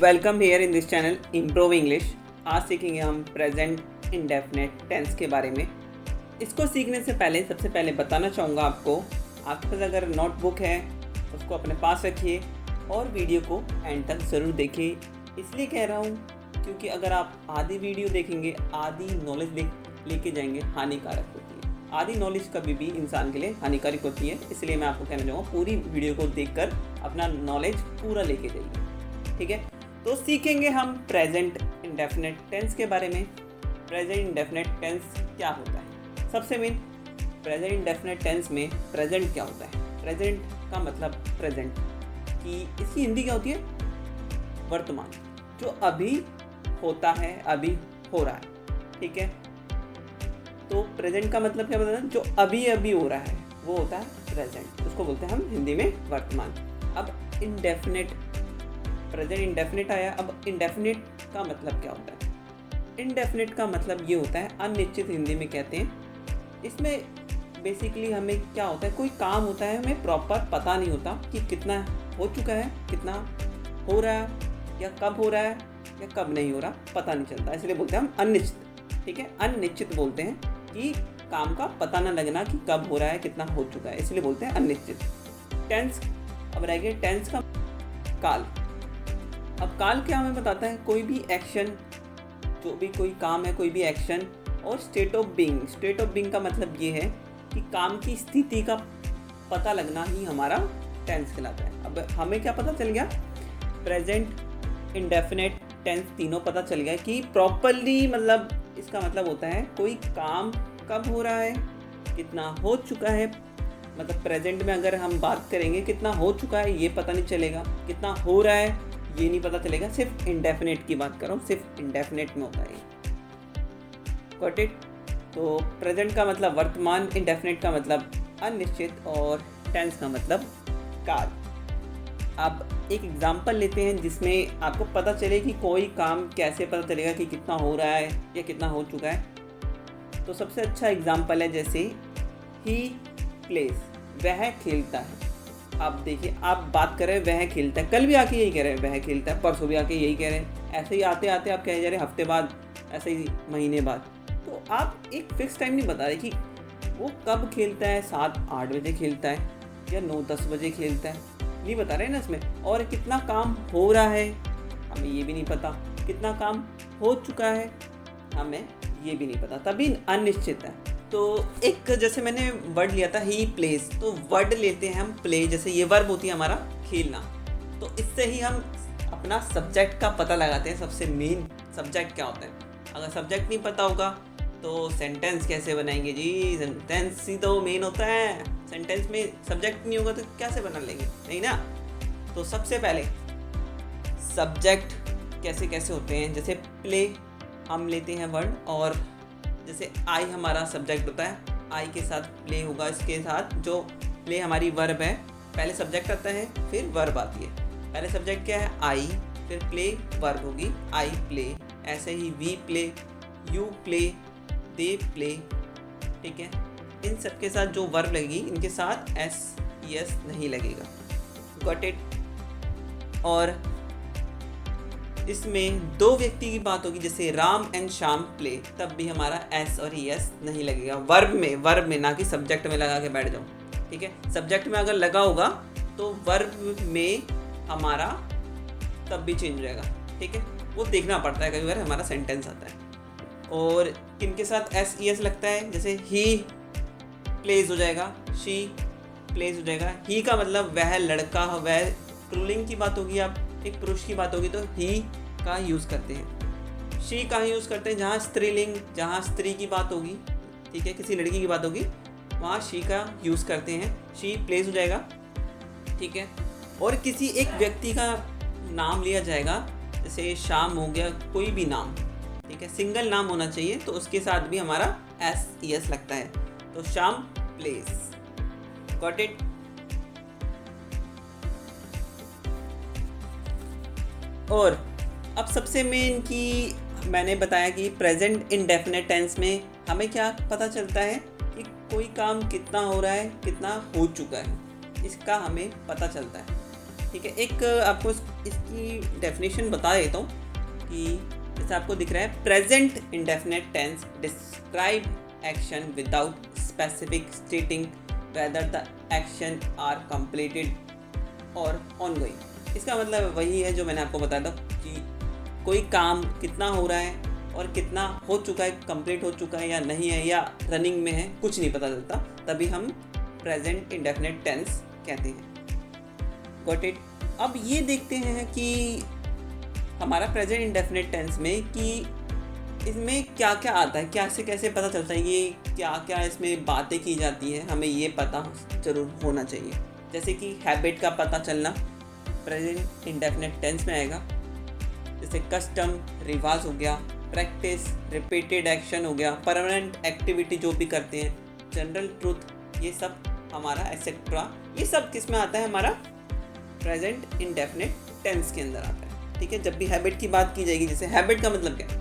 Welcome here in this channel improve English. आज सीखेंगे हम प्रेजेंट इंडेफिनिट टेंस के बारे में। इसको सीखने से पहले सबसे पहले बताना चाहूँगा आपके पास अगर नोटबुक है उसको अपने पास रखिए और वीडियो को एंड तक ज़रूर देखिए। इसलिए कह रहा हूँ क्योंकि अगर आप आधी वीडियो देखेंगे आधी नॉलेज लेके जाएंगे हानिकारक होती है। आधी नॉलेज कभी भी इंसान के लिए हानिकारक होती है, इसलिए मैं आपको कहना चाहूँगा पूरी वीडियो को देखकर अपना नॉलेज पूरा लेके जाइए। ठीक है, तो सीखेंगे हम प्रेजेंट इंडेफिनिट टेंस के बारे में। प्रेजेंट इंडेफिनिट टेंस क्या होता है? सबसे मेन प्रेजेंट इंडेफिनिट टेंस में प्रेजेंट क्या होता है? प्रेजेंट का मतलब प्रेजेंट की इसकी हिंदी क्या होती है? वर्तमान, जो अभी होता है, अभी हो रहा है। ठीक है, तो प्रेजेंट का मतलब क्या बताना? जो अभी अभी हो रहा है वो होता है प्रेजेंट, उसको बोलते हैं हम हिंदी में वर्तमान। अब इंडेफिनिट, प्रेजेंट इंडेफिनिट आया। अब इंडेफिनिट का मतलब क्या होता है? इंडेफिनिट का मतलब ये होता है अनिश्चित, हिंदी में कहते हैं। इसमें बेसिकली हमें क्या होता है, कोई काम होता है हमें प्रॉपर पता नहीं होता कि कितना हो चुका है, कितना हो रहा है, या कब हो रहा है या कब नहीं हो रहा, पता नहीं चलता, इसलिए बोलते हैं हम अनिश्चित। ठीक है, अनिश्चित बोलते हैं कि काम का पता ना लगना कि कब हो रहा है, कितना हो चुका है, इसलिए बोलते हैं अनिश्चित। टेंस, अब रह गया टेंस का काल। अब काल क्या हमें बताता है? कोई भी एक्शन, जो भी कोई काम है, कोई भी एक्शन। और state of being, state of being का मतलब ये है कि काम की स्थिति का पता लगना ही हमारा टेंस कहलाता है। अब हमें क्या पता चल गया? प्रेजेंट इंडेफिनिट टेंस तीनों पता चल गया कि प्रॉपरली, मतलब इसका मतलब होता है कोई काम कब हो रहा है, कितना हो चुका है। मतलब प्रेजेंट में अगर हम बात करेंगे कितना हो चुका है ये पता नहीं चलेगा, कितना हो रहा है ये नहीं पता चलेगा। सिर्फ इंडेफिनिट की बात कर रहा हूँ, सिर्फ इंडेफिनिट में होता है। Got it? तो प्रेजेंट का मतलब वर्तमान, इंडेफिनिट का मतलब अनिश्चित और टेंस का मतलब काल। अब एक एग्जांपल लेते हैं जिसमें आपको पता चले कि कोई काम कैसे पता चलेगा कि कितना हो रहा है या कितना हो चुका है। तो सबसे अच्छा एग्जांपल है जैसे ही प्लेज, वह खेलता है। आप देखिए, आप बात कर रहे हैं वह खेलता है, कल भी आके यही कह रहे हैं वह खेलता है, परसों भी आके यही कह रहे हैं, ऐसे ही आते आते आप कह जा रहे हैं हफ्ते बाद, ऐसे ही महीने बाद। तो आप एक फिक्स टाइम नहीं बता रहे कि वो कब खेलता है, 7-8 बजे खेलता है या 9-10 बजे खेलता है, नहीं बता रहे ना इसमें। और कितना काम हो रहा है हमें ये भी नहीं पता, कितना काम हो चुका है हमें ये भी नहीं पता, तभी अनिश्चित है। तो एक जैसे मैंने वर्ड लिया था ही प्लेस, तो वर्ड लेते हैं हम प्ले, जैसे ये वर्ब होती है हमारा खेलना, तो इससे ही हम अपना सब्जेक्ट का पता लगाते हैं। सबसे मेन सब्जेक्ट क्या होता है? अगर सब्जेक्ट नहीं पता होगा तो सेंटेंस कैसे बनाएंगे जी? सेंटेंस ही तो मेन होता है। सेंटेंस में सब्जेक्ट नहीं होगा तो कैसे बना लेंगे? नहीं ना। तो सबसे पहले सब्जेक्ट कैसे कैसे होते हैं, जैसे प्ले हम लेते हैं वर्ड, और जैसे आई हमारा सब्जेक्ट होता है, आई के साथ प्ले होगा, इसके साथ जो प्ले हमारी वर्ब है, पहले सब्जेक्ट आता है फिर वर्ब आती है। पहले सब्जेक्ट क्या है? आई, फिर प्ले वर्ब होगी आई प्ले। ऐसे ही we play, you play, they play. ठीक है, इन सब के साथ जो वर्ब लगेगी इनके साथ एस एस नहीं लगेगा। Got it? और इसमें दो व्यक्ति की बात होगी, जैसे राम एंड श्याम प्ले, तब भी हमारा एस और एस नहीं लगेगा। वर्ब में ना कि सब्जेक्ट में लगा के बैठ जाओ। ठीक है, सब्जेक्ट में अगर लगा होगा तो वर्ब में हमारा तब भी चेंज हो जाएगा। ठीक है, वो देखना पड़ता है, कई बार हमारा सेंटेंस आता है। और किनके साथ एस एस लगता है? जैसे ही प्लेज हो जाएगा, शी प्लेज हो जाएगा। ही का मतलब वह लड़का, वह पुल्लिंग की बात होगी, आप एक पुरुष की बात होगी तो ही का यूज़ करते हैं। शी का यूज़ करते हैं जहाँ स्त्रीलिंग, जहाँ स्त्री की बात होगी, ठीक है, किसी लड़की की बात होगी, वहाँ शी का यूज़ करते हैं, शी प्लेस हो जाएगा। ठीक है, और किसी एक व्यक्ति का नाम लिया जाएगा, जैसे श्याम हो गया, कोई भी नाम, ठीक है, सिंगल नाम होना चाहिए, तो उसके साथ भी हमारा एस एस लगता है, तो श्याम प्लेस। Got it? और अब सबसे मेन की मैंने बताया कि प्रेजेंट इंडेफिनिट टेंस में हमें क्या पता चलता है कि कोई काम कितना हो रहा है, कितना हो चुका है, इसका हमें पता चलता है। ठीक है, एक आपको इसकी डेफिनेशन बता देता हूँ कि जैसे आपको दिख रहा है, present indefinite tense describe action without specific stating whether the action are completed और ऑनगोइंग। इसका मतलब वही है जो मैंने आपको बताया था कि कोई काम कितना हो रहा है और कितना हो चुका है, कंप्लीट हो चुका है या नहीं है या रनिंग में है, कुछ नहीं पता चलता, तभी हम प्रेजेंट इंडेफिनेट टेंस कहते हैं। Got it. अब ये देखते हैं कि हमारा प्रेजेंट इंडेफिनेट टेंस में कि इसमें क्या क्या आता है, कैसे कैसे पता चलता है, ये क्या क्या इसमें बातें की जाती हैं, हमें ये पता जरूर होना चाहिए। जैसे कि हैबिट का पता चलना प्रेजेंट इंडेफिनेट टेंस में आएगा, जैसे कस्टम रिवाज हो गया, प्रैक्टिस रिपीटेड एक्शन हो गया, परमानेंट एक्टिविटी जो भी करते हैं, जनरल ट्रूथ, ये सब हमारा एक्सेट्रा, ये सब किस में आता है, हमारा प्रेजेंट इंडेफिनेट टेंस के अंदर आता है। ठीक है, जब भी हैबिट की बात की जाएगी, जैसे हैबिट का मतलब क्या है,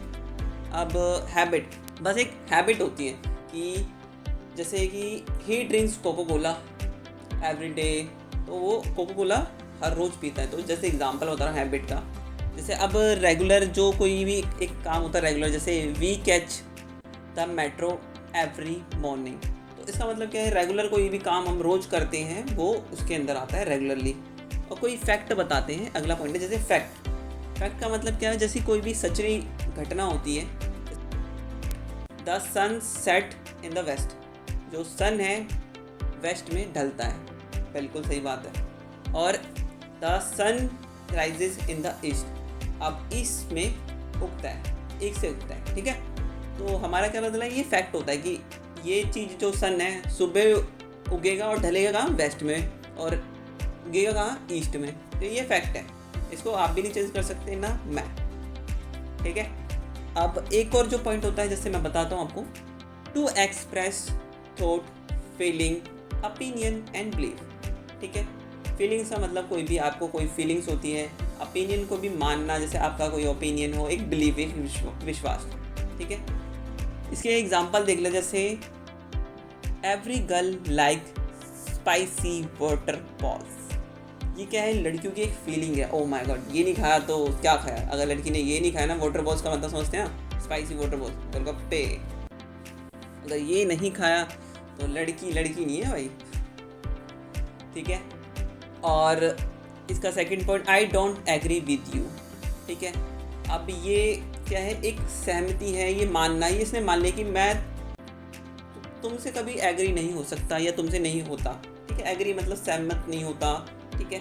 अब हैबिट बस एक हैबिट होती है कि जैसे कि ही drinks Coca Cola every day, तो वो कोको कोला हर रोज़ पीता है। तो जैसे एग्जांपल होता है हैबिट का। जैसे अब रेगुलर जो कोई भी एक काम होता है रेगुलर, जैसे we catch the metro every morning, तो इसका मतलब क्या है, रेगुलर कोई भी काम हम रोज़ करते हैं वो उसके अंदर आता है रेगुलरली। और कोई फैक्ट बताते हैं, अगला पॉइंट है जैसे फैक्ट। फैक्ट का मतलब क्या है, जैसे कोई भी सच्ची घटना होती है, the sun set in the west, जो सन है वेस्ट में ढलता है, बिल्कुल सही बात है। और the sun rises in the east, अब ईस्ट में उगता है, एक से उगता है। ठीक है, तो हमारा क्या मतलब है, ये फैक्ट होता है कि ये चीज़ जो सन है सुबह उगेगा और ढलेगा कहाँ, वेस्ट में, और उगेगा कहाँ, ईस्ट में। तो ये फैक्ट है, इसको आप भी नहीं चेंज कर सकते ना मैं। ठीक है, अब एक और जो पॉइंट होता है, जैसे मैं बताता हूँ आपको, to express thought, feeling, opinion and belief. ठीक है, फीलिंग्स का मतलब कोई भी आपको कोई फीलिंग्स होती है, ओपिनियन को भी मानना, जैसे आपका कोई ओपिनियन हो, एक बिलीव, एक विश्वास। ठीक है, इसके एग्जांपल देख ले, जैसे every girl like spicy water balls. ये क्या है, लड़कियों की एक फीलिंग है, ओ माय गॉड ये नहीं खाया तो क्या खाया, अगर लड़की ने ये नहीं खाया ना, वाटर बॉल्स का मतलब समझते हैं, स्पाइसी वाटर बॉल्स, गोलगप्पे, अगर ये नहीं खाया तो लड़की नहीं है भाई। ठीक है, और इसका second point, I don't agree with you. ठीक है, अब ये क्या है, एक सहमति है, ये मानना, ये इसने मान लिया कि मैं तुमसे कभी एग्री नहीं हो सकता या तुमसे नहीं होता। ठीक है, एग्री मतलब सहमत नहीं होता। ठीक है,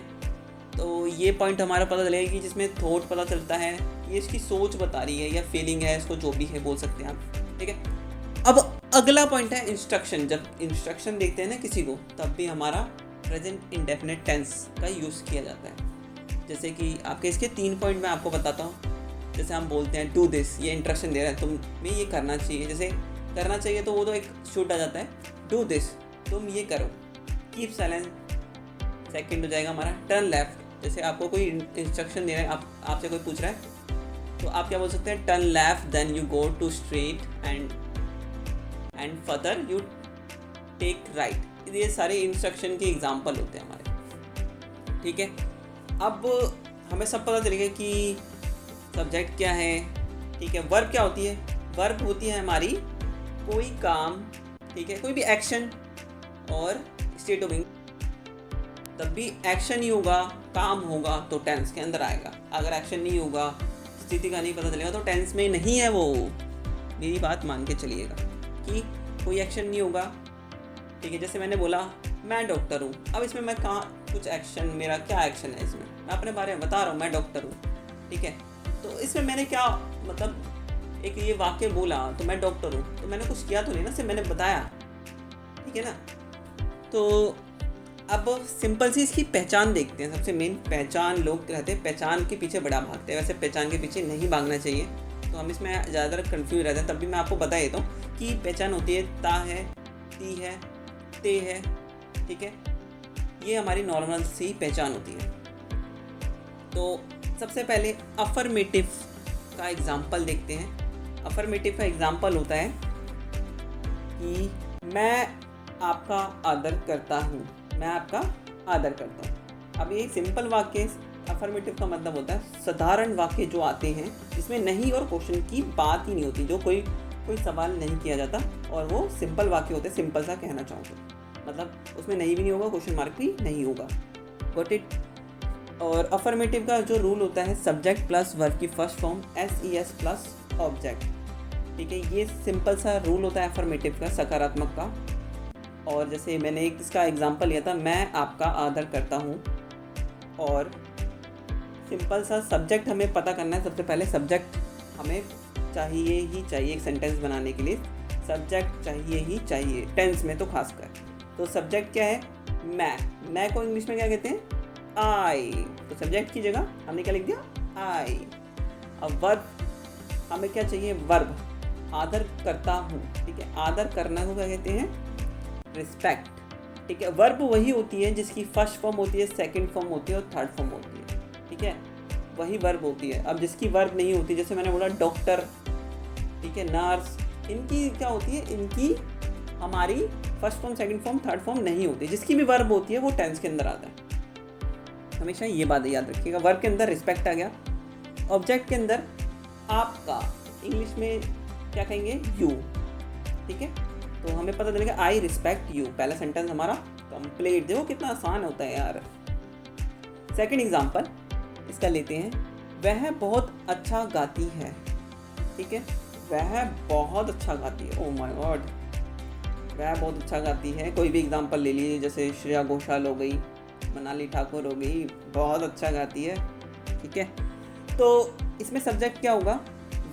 तो ये पॉइंट हमारा पता चलेगा कि जिसमें थॉट पता चलता है, ये इसकी सोच बता रही है या फीलिंग है, इसको जो भी है बोल सकते हैं आप। ठीक है, अब अगला पॉइंट है इंस्ट्रक्शन। जब इंस्ट्रक्शन देखते हैं ना किसी को, तब भी हमारा प्रेजेंट इंडेफिनेट टेंस का यूज़ किया जाता है। जैसे कि आपके इसके 3 पॉइंट मैं आपको बताता हूँ। जैसे हम बोलते हैं डू दिस, ये इंस्ट्रक्शन दे रहा है, तुम्हें ये करना चाहिए। जैसे करना चाहिए तो वो तो एक शुड आ जाता है, डू दिस, तुम ये करो। कीप साइलेंस सेकंड हो जाएगा हमारा। टर्न लेफ्ट, जैसे आपको कोई इंस्ट्रक्शन दे रहा है, आपसे कोई पूछ रहा है, तो आप क्या बोल सकते हैं, turn left then you go to straight and further you take right. ये सारे इंस्ट्रक्शन के एग्जांपल होते हैं हमारे। ठीक है, अब हमें सब पता चलेगा कि सब्जेक्ट क्या है। ठीक है, वर्ब क्या होती है, वर्ब होती है हमारी कोई काम, ठीक है, कोई भी एक्शन और स्टेट ऑफ बीइंग। तब भी एक्शन ही होगा, काम होगा तो टेंस के अंदर आएगा। अगर एक्शन नहीं होगा, स्थिति का नहीं पता चलेगा, तो टेंस में नहीं है वो। मेरी बात मान के चलिएगा कि कोई एक्शन नहीं होगा। ठीक है, जैसे मैंने बोला मैं डॉक्टर हूँ, अब इसमें मैं कहाँ कुछ एक्शन, मेरा क्या एक्शन है इसमें, मैं अपने बारे में बता रहा हूँ, मैं डॉक्टर हूँ। ठीक है, तो इसमें मैंने क्या मतलब एक ये वाक्य बोला, तो मैं डॉक्टर हूँ, तो मैंने कुछ किया तो नहीं ना, सिर्फ मैंने बताया। ठीक है ना, तो अब सिंपल सी इसकी पहचान देखते हैं। सबसे मेन पहचान, लोग कहते हैं पहचान के पीछे बड़ा भागते हैं, वैसे पहचान के पीछे नहीं भागना चाहिए, तो हम इसमें ज़्यादातर कंफ्यूज रहते हैं। तब भी मैं आपको बता देता हूँ कि पहचान होती है ता है, ती है, ते है। ठीक है, ये हमारी नॉर्मल सी पहचान होती है। तो सबसे पहले अफर्मेटिव का एग्जाम्पल देखते हैं। अफर्मेटिव का एग्जाम्पल होता है कि मैं आपका आदर करता हूँ, मैं आपका आदर करता हूँ। अब ये सिंपल वाक्य अफर्मेटिव का मतलब होता है साधारण वाक्य जो आते हैं जिसमें नहीं और क्वेश्चन की बात ही नहीं होती, जो कोई सवाल नहीं किया जाता और वो सिंपल वाक्य होते हैं। सिंपल सा कहना चाहूँ तो मतलब उसमें नहीं भी नहीं होगा, क्वेश्चन मार्क भी नहीं होगा। Got it. और अफर्मेटिव का जो रूल होता है सब्जेक्ट प्लस वर्ब की first form SES plus object. ठीक है, ये सिंपल सा रूल होता है अफर्मेटिव का, सकारात्मक का। और जैसे मैंने एक इसका एग्जांपल लिया था, मैं आपका आदर करता हूँ। और सिंपल सा सब्जेक्ट हमें पता करना है। सबसे पहले सब्जेक्ट हमें चाहिए ही चाहिए, एक सेंटेंस बनाने के लिए सब्जेक्ट चाहिए ही चाहिए, टेंस में तो खासकर। तो सब्जेक्ट क्या है? मैं को इंग्लिश में क्या कहते हैं? आई। तो सब्जेक्ट की जगह हमने क्या लिख दिया? आई। अब वर्ब हमें क्या चाहिए? वर्ब, आदर करता हूँ। ठीक है, आदर करना को क्या कहते हैं? रिस्पेक्ट। ठीक है, वर्ब वही होती है जिसकी फर्स्ट फॉर्म होती है, सेकंड फॉर्म होती है और थर्ड फॉर्म होती है। ठीक है, वही वर्ब होती है। अब जिसकी वर्ब नहीं होती, जैसे मैंने बोला डॉक्टर, ठीक है, नर्स, इनकी क्या होती है? इनकी हमारी first form, second form, third form नहीं होती। जिसकी भी वर्ब होती है वो टेंस के अंदर आता है। हमेशा ये बात याद रखिएगा। वर्ब के अंदर रिस्पेक्ट आ गया। ऑब्जेक्ट के अंदर आपका, इंग्लिश में क्या कहेंगे? यू। ठीक है, तो हमें पता चलेगा आई रिस्पेक्ट यू। पहला सेंटेंस हमारा कंप्लीट। देखो कितना आसान होता है यार। सेकंड एग्जांपल इसका लेते हैं, वह बहुत अच्छा गाती है। ठीक है, वह बहुत अच्छा गाती है। ओह माय गॉड, वह बहुत अच्छा गाती है। कोई भी एग्जांपल ले लीजिए, जैसे श्रेया घोषाल हो गई, मनाली ठाकुर हो गई, बहुत अच्छा गाती है। ठीक है, तो इसमें सब्जेक्ट क्या होगा?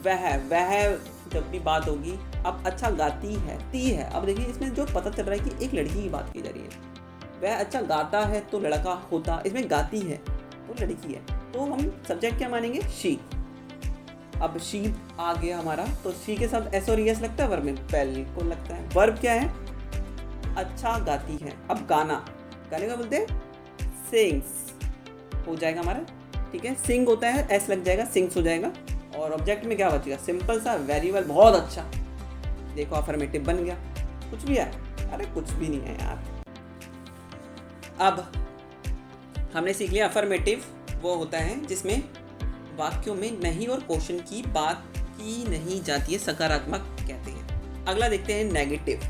वह जब भी बात होगी। अब अच्छा गाती है, ती है। अब देखिए इसमें जो पता चल रहा है कि एक लड़की की बात की जा रही है। वह अच्छा गाता है तो लड़का होता, इसमें गाती है तो लड़की है, तो हम सब्जेक्ट क्या मानेंगे? शी। अब शी आ गया हमारा, तो शी के साथ एस और एस लगता है वर्ब में? बिल्कुल लगता है। वर्ब क्या है? अच्छा गाती है। अब गाना, गाने का बोलते हैं सिंग्स हो जाएगा हमारा। ठीक है, सिंग होता है, एस लग जाएगा, सिंग्स हो जाएगा। और ऑब्जेक्ट में क्या बचेगा? सिंपल सा, वेरी वेल, बहुत अच्छा। देखो अफर्मेटिव बन गया। कुछ भी है? अरे कुछ भी नहीं है यार। अब हमने सीख लिया अफर्मेटिव वो होता है जिसमें वाक्यों में नहीं और क्वेश्चन की बात की नहीं जाती है, सकारात्मक कहते हैं। अगला देखते हैं नेगेटिव।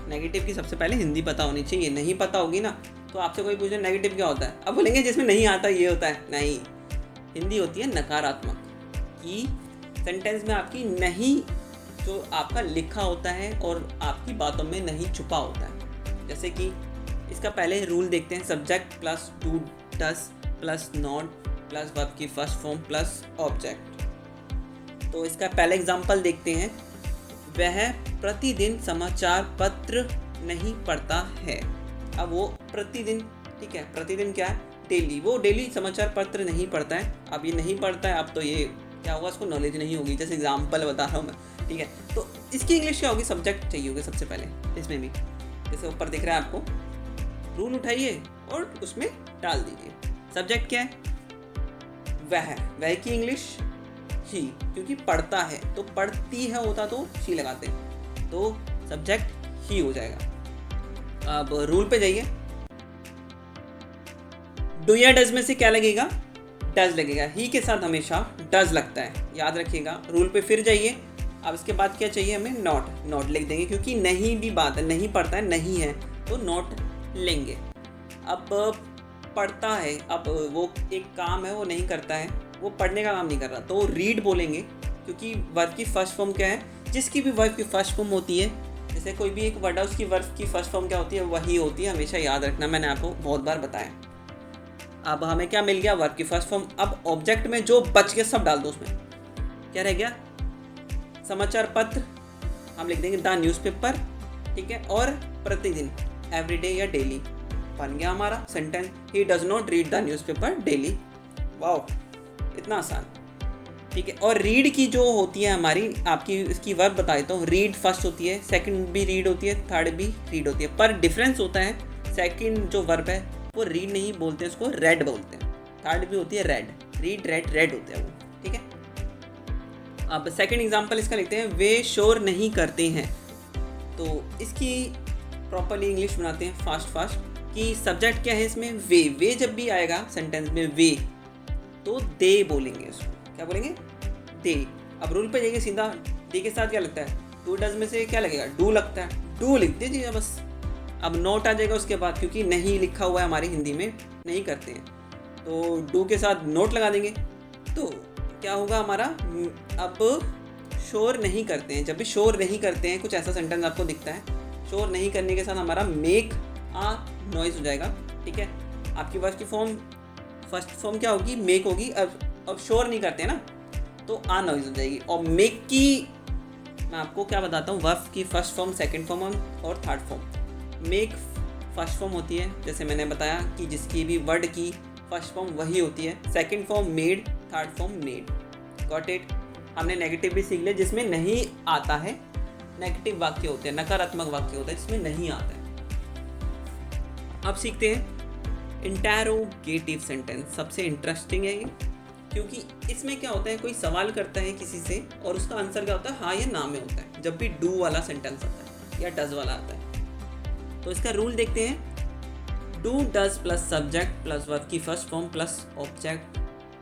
नेगेटिव की सबसे पहले हिंदी पता होनी चाहिए। नहीं पता होगी ना तो आपसे कोई पूछे नेगेटिव क्या होता है, अब बोलेंगे जिसमें नहीं आता ये होता है। नहीं, हिंदी होती है नकारात्मक, कि सेंटेंस में आपकी नहीं, जो आपका लिखा होता है और आपकी बातों में नहीं छुपा होता है। जैसे कि इसका पहले रूल देखते हैं, subject plus do does plus not plus verb की फर्स्ट फॉर्म प्लस ऑब्जेक्ट। तो इसका पहला एग्जांपल देखते हैं, वह प्रतिदिन समाचार पत्र नहीं पढ़ता है। अब वो प्रतिदिन, ठीक है, प्रतिदिन क्या है? डेली। वो डेली समाचार पत्र नहीं पढ़ता है। अब ये नहीं पढ़ता है, अब तो ये क्या होगा? उसको नॉलेज नहीं होगी। जैसे एग्जांपल बता रहा हूँ मैं। ठीक है, तो इसकी इंग्लिश क्या होगी? सब्जेक्ट चाहिए होगा सबसे पहले। इसमें भी जैसे ऊपर दिख रहा है आपको, रूल उठाइए और उसमें डाल दीजिए। सब्जेक्ट क्या है? वह की इंग्लिश ही, क्योंकि पढ़ता है तो पढ़ती है होता तो शी लगाते हैं, तो सब्जेक्ट ही हो जाएगा। अब रूल पे जाइए, डू या डज में से क्या लगेगा? डज लगेगा। ही के साथ हमेशा डज लगता है, याद रखिएगा। रूल पे फिर जाइए। अब इसके बाद क्या चाहिए हमें? नॉट लिख देंगे, क्योंकि नहीं भी बात है, नहीं पढ़ता है, नहीं है तो नॉट लेंगे। अब पढ़ता है, अब वो एक काम है वो नहीं करता है, वो पढ़ने का काम नहीं कर रहा, तो रीड बोलेंगे, क्योंकि वर्ब की फर्स्ट फॉर्म क्या है? जिसकी भी वर्ब की फर्स्ट फॉर्म होती है, जैसे कोई भी एक वर्ड है उसकी वर्ब की फर्स्ट फॉर्म क्या होती है? वही होती है, हमेशा याद रखना, मैंने आपको बहुत बार बताया। अब हमें क्या मिल गया? वर्ब की फर्स्ट फॉर्म। अब ऑब्जेक्ट में जो बच गया सब डाल दो उसमें। क्या रह गया? समाचार पत्र, हम लिख देंगे द न्यूज़पेपर। ठीक है, और प्रतिदिन, एवरीडे या डेली, बन गया हमारा sentence. He does not read the newspaper daily. Wow, इतना आसान। ठीक है, और रीड की जो होती है हमारी, आपकी इसकी वर्ब बता देता हूँ। रीड फर्स्ट होती है, सेकंड भी रीड होती है, थर्ड भी रीड होती है, पर डिफरेंस होता है। सेकंड जो वर्ब है वो रीड नहीं बोलते हैं, उसको रेड बोलते हैं। थर्ड भी होती है रेड, रीड रेड होते हैं वो। ठीक है, अब सेकंड एग्जांपल इसका लिखते हैं, वे शोर नहीं करते हैं। तो इसकी प्रॉपरली इंग्लिश बनाते हैं फास्ट। कि सब्जेक्ट क्या है इसमें, वे। वे जब भी आएगा सेंटेंस में वे, तो दे बोलेंगे उसको। क्या बोलेंगे, दे। अब रूल पे जाइए सीधा, दे के साथ क्या लगता है, डू डज में से क्या लगेगा, डू लगता है, डू लिख दीजिए बस। अब नोट आ जाएगा उसके बाद, क्योंकि नहीं लिखा हुआ है हमारी हिंदी में, नहीं करते हैं, तो डू के साथ नोट लगा देंगे। तो क्या होगा हमारा, अब शोर नहीं करते हैं। जब भी शोर नहीं करते हैं, कुछ ऐसा सेंटेंस आपको दिखता है, शोर नहीं करने के साथ हमारा मेक आ नॉइज हो जाएगा। ठीक है, आपकी वर्ब की फॉर्म, फर्स्ट फॉर्म क्या होगी, मेक होगी। अब शोर नहीं करते हैं ना, तो आ नॉइज हो जाएगी। और मेक की मैं आपको क्या बताता हूँ, वर्ब की फर्स्ट फॉर्म, सेकंड फॉर्म और third form. Make first form होती है, जैसे मैंने बताया कि जिसकी भी वर्ड की फर्स्ट फॉर्म वही होती है। Second form made, third form made. Got it. हमने नेगेटिव भी सीख लिया, जिसमें नहीं आता है, नेगेटिव वाक्य होते हैं, नकारात्मक वाक्य होता है जिसमें नहीं आता है। अब सीखते हैं इंटेरोगेटिव सेंटेंस। सबसे इंटरेस्टिंग है ये, क्योंकि इसमें क्या होता है, कोई सवाल करता है किसी से और उसका आंसर क्या होता है, हाँ या ना में होता है, जब भी डू वाला सेंटेंस आता है या डज वाला आता है। तो इसका रूल देखते हैं, do does plus subject plus verb की फर्स्ट फॉर्म प्लस ऑब्जेक्ट,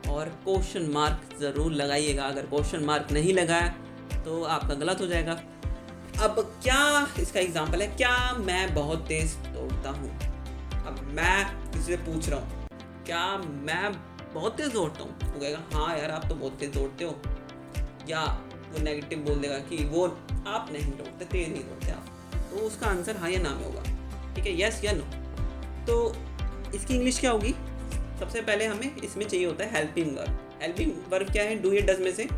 और क्वेश्चन मार्क ज़रूर लगाइएगा। अगर क्वेश्चन मार्क नहीं लगाया तो आपका गलत हो जाएगा। अब क्या इसका एग्जाम्पल है, क्या मैं बहुत तेज़ दौड़ता हूँ। अब मैं किसी से पूछ रहा हूँ, क्या मैं बहुत तेज़ दौड़ता हूँ, वो कहेगा हाँ यार आप तो बहुत तेज़ दौड़ते हो, या वो नेगेटिव बोल देगा कि वो आप नहीं दौड़ते, तेज़ नहीं दौड़ते आप, तो उसका आंसर हाँ या ना में होगा। ठीक है, यस या नो। तो इसकी इंग्लिश क्या होगी, सबसे पहले हमें इसमें चाहिए होता है हेल्पिंग वर्ब। हेल्पिंग वर्ब क्या है, डू या डज में से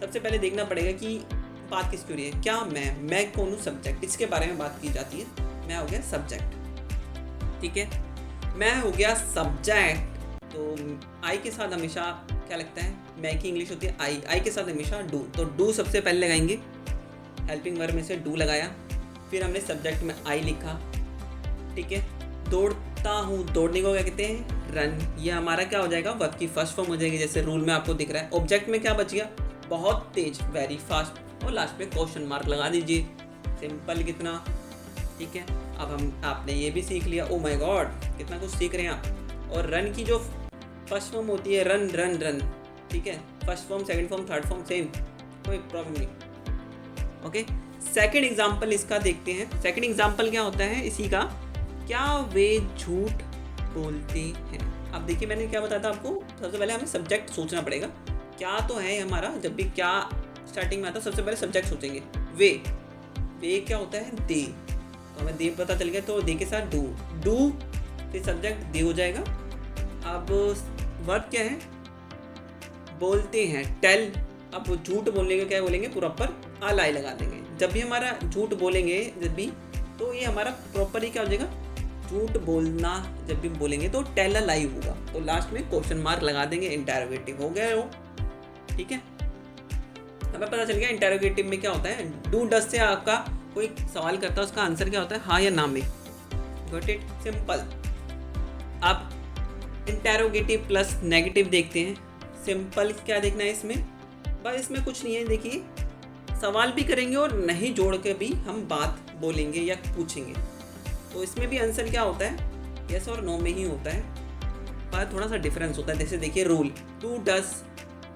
सबसे पहले देखना पड़ेगा कि बात किसकी हो रही है। क्या मैं कौन हूँ, सब्जेक्ट, इसके बारे में बात की जाती है। मैं हो गया सब्जेक्ट। ठीक है, मैं हो गया सब्जेक्ट, तो आई के साथ हमेशा क्या लगता है, मैं की इंग्लिश होती है आई। आई के साथ हमेशा डू, तो डू सबसे पहले लगाएंगे। हेल्पिंग वर्ब में से डू लगाया, फिर हमने सब्जेक्ट में आई लिखा। ठीक है, दौड़ता हूँ, दौड़ने को क्या कहते हैं, रन। ये हमारा क्या हो जाएगा, वर्ब की फर्स्ट फॉर्म हो जाएगी, जैसे रूल में आपको दिख रहा है। ऑब्जेक्ट में क्या बच गया, बहुत तेज, वेरी फास्ट, और लास्ट में क्वेश्चन मार्क लगा दीजिए। सिंपल कितना। ठीक है, अब आपने ये भी सीख लिया। ओ माय गॉड, कितना कुछ सीख रहे हैं आप। और रन की जो फर्स्ट फॉर्म होती है, रन रन रन। ठीक है, first form, second form, third form same, कोई प्रॉब्लम नहीं। ओके, सेकंड एग्जांपल इसका देखते हैं। सेकंड एग्जांपल क्या होता है इसी का, क्या वे झूठ बोलते हैं। अब देखिए मैंने क्या बताया था आपको, सबसे पहले हमें सब्जेक्ट सोचना पड़ेगा। क्या तो है हमारा, जब भी क्या स्टार्टिंग में आता है सबसे पहले सब्जेक्ट सोचेंगे। वे क्या होता है, दे, तो हमें दे पता चल गया, तो दे के साथ डू, फिर सब्जेक्ट दे हो जाएगा। अब वर्ब क्या है, बोलते हैं, टेल। अब झूठ बोलने का क्या बोलेंगे, प्रॉपर आल आई लगा देंगे। जब भी हमारा झूठ बोलेंगे, जब भी, तो ये हमारा प्रॉपर ही क्या हो जाएगा, झूठ बोलना। जब भी बोलेंगे तो टेल अ लाई होगा, तो लास्ट में क्वेश्चन मार्क लगा देंगे, इंटेरोगेटिव हो गया वो। ठीक है, हमें पता चल गया इंटेरोगेटिव में क्या होता है। डू डज से आपका कोई सवाल करता है, उसका आंसर क्या होता है, हाँ या ना में। Got it, simple. अब इंटेरोगेटिव प्लस नेगेटिव देखते हैं। सिंपल क्या देखना है इसमें, बस इसमें कुछ नहीं है। देखिए, सवाल भी करेंगे और नहीं जोड़ के भी हम बात बोलेंगे या पूछेंगे, तो इसमें भी आंसर क्या होता है, यस और नो में ही होता है, पर थोड़ा सा डिफरेंस होता है। जैसे देखिए rule, do does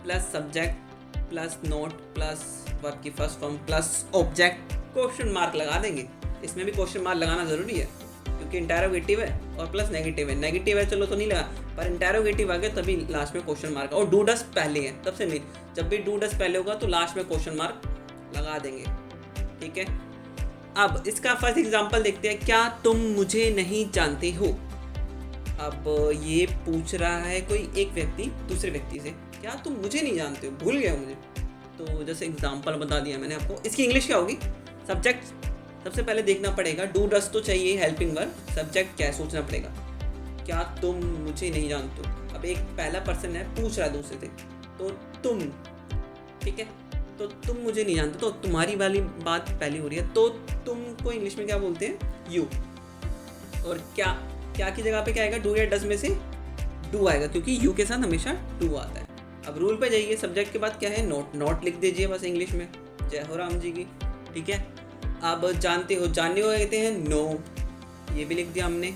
plus subject plus not plus verb की first form plus object, question mark लगा देंगे। इसमें भी क्वेश्चन मार्क लगाना ज़रूरी है, क्योंकि इंटेरोगेटिव है और प्लस नेगेटिव है। नेगेटिव है चलो तो नहीं लगा, पर इंटेरोगेटिव आ गया तभी लास्ट में क्वेश्चन मार्क। और डू डज पहले है, तब से नहीं, जब भी डू डज पहले होगा तो लास्ट में क्वेश्चन मार्क लगा देंगे। ठीक है, अब इसका फर्स्ट एग्जांपल देखते हैं। क्या तुम मुझे नहीं जानते हो। अब ये पूछ रहा है कोई एक व्यक्ति दूसरे व्यक्ति से, क्या तुम मुझे नहीं जानते हो, भूल गए हो मुझे। तो जैसे एग्जांपल बता दिया मैंने आपको। इसकी इंग्लिश क्या होगी, सब्जेक्ट सबसे पहले देखना पड़ेगा। डू डज तो चाहिए हेल्पिंग वर्ब, सब्जेक्ट क्या है सोचना पड़ेगा। क्या तुम मुझे नहीं जानते हो। अब एक पहला पर्सन है, पूछ रहा है दूसरे से, तो तुम। ठीक है, तो तुम मुझे नहीं जानते, तो तुम्हारी वाली बात पहली हो रही है, तो तुम को इंग्लिश में क्या बोलते हैं, यू। और क्या की जगह पे क्या आएगा, डू या डज में से डू आएगा, क्योंकि यू के साथ हमेशा डू आता है। अब रूल पे जाइए, सब्जेक्ट के बाद क्या है, नोट लिख दीजिए बस इंग्लिश में, जय हो राम जी की। ठीक है, अब जानते हो, जानने को कहते हैं नो, ये भी लिख दिया हमने।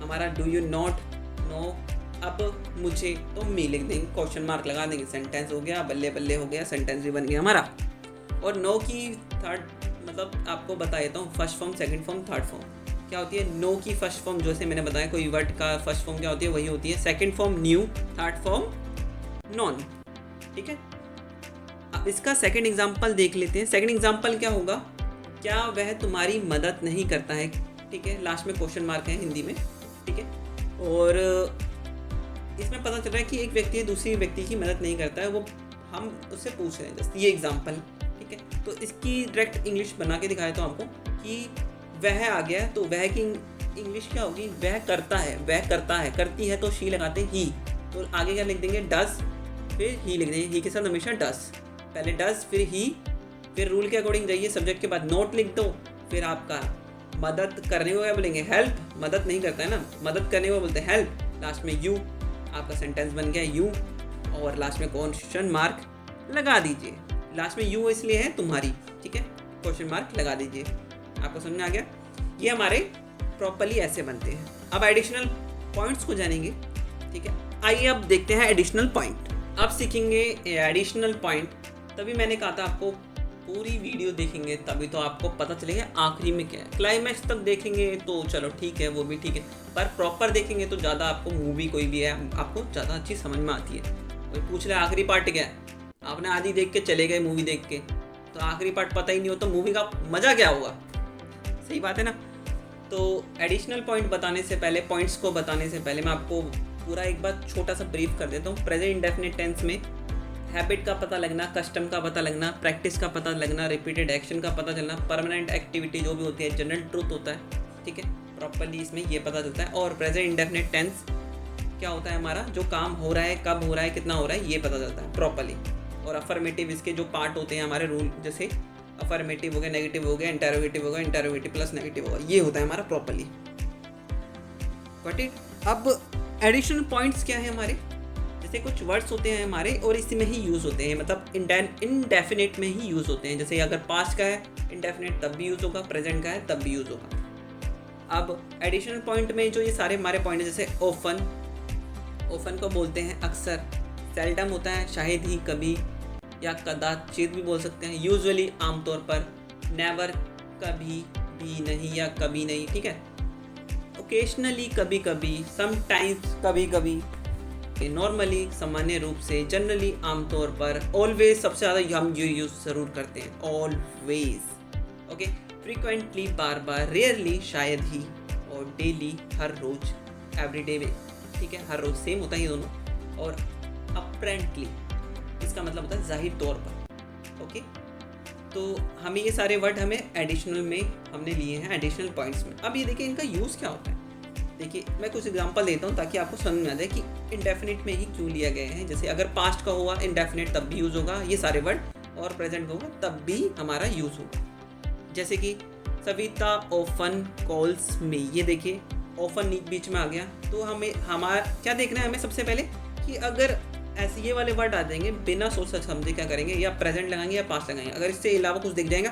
हमारा डू यू नॉट नो, अब मुझे तो मी लिख देंगे, क्वेश्चन मार्क लगा देंगे, सेंटेंस हो गया, बल्ले बल्ले हो गया, सेंटेंस भी बन गया हमारा। और नो की थर्ड मतलब आपको बता देता हूँ, first form, second form, third form क्या होती है। नो की फर्स्ट फॉर्म जैसे मैंने बताया, कोई वर्ड का फर्स्ट फॉर्म क्या होती है वही होती है, second form new, third form non. ठीक है, अब इसका सेकंड एग्जांपल देख लेते हैं। सेकंड एग्जांपल क्या होगा, क्या वह तुम्हारी मदद नहीं करता है। ठीक है, लास्ट में क्वेश्चन मार्क है हिंदी में। ठीक है, और इसमें पता चल रहा है कि एक व्यक्ति दूसरी व्यक्ति की मदद नहीं करता है, वो हम उससे पूछ रहे हैं, जस्ट ये एग्जांपल। ठीक है, तो इसकी डायरेक्ट इंग्लिश बना के दिखाया तो आपको कि वह आ गया, तो वह की इंग्लिश क्या होगी, वह करता है, वह करता है, करती है तो शी लगाते हैं ही, तो आगे क्या लिख देंगे, डज, फिर ही लिख देंगे, ही के साथ हमेशा डज, पहले डज फिर ही, फिर रूल के अकॉर्डिंग जाइए, सब्जेक्ट के बाद नोट लिख दो, फिर आपका मदद करने को क्या बोलेंगे, हेल्प, मदद नहीं करता है ना, मदद करने को बोलते हैं हेल्प, लास्ट में यू, आपका सेंटेंस बन गया यू, और लास्ट में क्वेश्चन मार्क लगा दीजिए, लास्ट में यू इसलिए है तुम्हारी। ठीक है, क्वेश्चन मार्क लगा दीजिए, आपको समझ में आ गया। ये हमारे प्रॉपर्ली ऐसे बनते हैं। अब एडिशनल पॉइंट्स को जानेंगे। ठीक है, आइए अब देखते हैं एडिशनल पॉइंट। अब सीखेंगे एडिशनल पॉइंट, तभी मैंने कहा था आपको पूरी वीडियो देखेंगे तभी तो आपको पता चलेगा आखिरी में क्या है। क्लाइमैक्स तक देखेंगे तो चलो ठीक है, वो भी ठीक है, पर प्रॉपर देखेंगे तो ज़्यादा आपको मूवी कोई भी है आपको ज़्यादा अच्छी समझ में आती है। कोई पूछ ले आखिरी पार्ट क्या है, आपने आधी देख के चले गए मूवी देख के, तो आखिरी पार्ट पता ही नहीं हो तो मूवी का मज़ा क्या होगा। सही बात है ना। तो एडिशनल पॉइंट बताने से पहले, पॉइंट्स को बताने से पहले मैं आपको पूरा एक बार छोटा सा ब्रीफ कर देता हूँ। प्रेजेंट इंडेफिनिट टेंस में हैबिट का पता लगना, कस्टम का पता लगना, प्रैक्टिस का पता लगना, रिपीटेड एक्शन का पता चलना, परमानेंट एक्टिविटी जो भी होती है, जनरल ट्रूथ होता है। ठीक है, प्रॉपर्ली इसमें ये पता चलता है। और प्रेजेंट इंडेफिनिट टेंस क्या होता है, हमारा जो काम हो रहा है, कब हो रहा है, कितना हो रहा है, ये पता चलता है प्रॉपर्ली। और अफर्मेटिव इसके जो पार्ट होते हैं हमारे रूल, जैसे अफर्मेटिव हो गया, नेगेटिव हो गया, इंटरोगेटिव हो गया, इंटरोगेटिव प्लस नेगेटिव होगा, ये होता है हमारा प्रॉपर्ली। Got it. अब एडिशनल पॉइंट्स क्या है हमारे, जैसे कुछ वर्ड्स होते हैं हमारे और इसी में ही यूज़ होते हैं, मतलब इनडेफिनेट में ही यूज़ होते हैं। जैसे अगर पास्ट का है इनडेफिनेट तब भी यूज़ होगा, प्रेजेंट का है तब भी यूज़ होगा। अब एडिशनल पॉइंट में जो ये सारे हमारे पॉइंट हैं, जैसे ओफन, ओफन को बोलते हैं अक्सर, सेल्डम होता है शायद ही, कभी या कदाचित भी बोल सकते हैं, यूजुअली आमतौर पर, नेवर कभी भी नहीं या कभी नहीं। ठीक है, ओकेशनली कभी कभी, समटाइम्स कभी कभी, नॉर्मली सामान्य रूप से, जनरली आमतौर पर, ऑलवेज सबसे ज़्यादा हम ये यूज़ ज़रूर करते हैं, ऑलवेज। ओके, फ्रीक्वेंटली बार बार, रेयरली शायद ही, और डेली हर रोज, एवरीडे में। ठीक है, हर रोज सेम होता है ये दोनों। और अप्रेंटली इसका मतलब होता है जाहिर तौर पर। ओके, तो हमें ये सारे वर्ड हमें एडिशनल में हमने लिए हैं, एडिशनल पॉइंट्स में। अब ये देखिए इनका यूज़ क्या होता है। देखिए मैं कुछ एग्जांपल देता हूँ ताकि आपको समझ में आ जाए कि इंडेफिनिट में ही क्यों लिया गया है। जैसे अगर पास्ट का हुआ इंडेफिनिट तब भी यूज़ होगा ये सारे वर्ड, और प्रेजेंट का होगा तब भी हमारा यूज़ होगा। जैसे कि सविता ओफन कॉल्स में, ये देखिए ओफन बीच में आ गया, तो हमें हमारा क्या देखना है, हमें सबसे पहले कि अगर ऐसे ये वाले वर्ड आ जाएंगे बिना सोच समझे क्या करेंगे, या प्रेजेंट लगाएंगे या पास्ट लगाएंगे, अगर इससे अलावा कुछ दिख जाएगा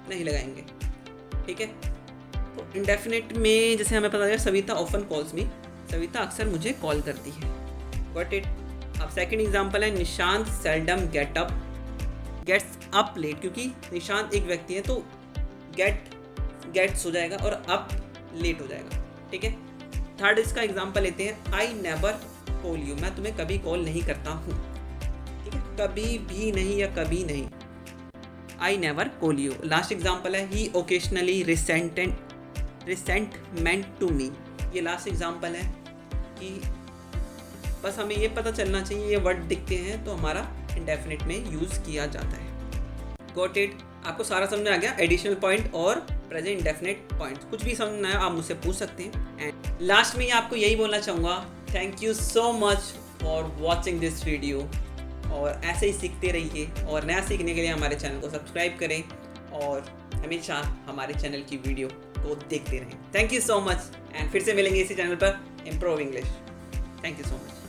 नहीं लगाएंगे। ठीक है, तो इंडेफिनिट में जैसे हमें पता चला Savita often calls me, Savita अक्सर मुझे कॉल करती है। Got it. अब सेकंड एग्जांपल है Nishant seldom gets up late, क्योंकि निशांत एक व्यक्ति है तो गेट्स हो जाएगा और अप लेट हो जाएगा। ठीक है, थर्ड इसका एग्जांपल लेते हैं, आई नेवर कॉल यू, मैं तुम्हें कभी कॉल नहीं करता हूँ। ठीक है, कभी भी नहीं या कभी नहीं, I never call you. Last example है ही ओकेशनली रिसेंटमेंट टू मी, ये लास्ट एग्जांपल है कि बस हमें ये पता चलना चाहिए ये वर्ड दिखते हैं तो हमारा इंडेफिनिट में यूज़ किया जाता है। Got it. आपको सारा समझ में आ गया, एडिशनल पॉइंट और प्रेजेंट इंडेफिनिट पॉइंट। कुछ भी समझना है आप मुझसे पूछ सकते हैं। एंड लास्ट में आपको यही बोलना चाहूँगा, thank you so much for watching this video, और ऐसे ही सीखते रहिए, और नया सीखने के लिए हमारे चैनल को सब्सक्राइब करें और हमेशा हमारे चैनल की वीडियो को देखते रहें। Thank you so much, and फिर से मिलेंगे इसी चैनल पर improve English. Thank you so much.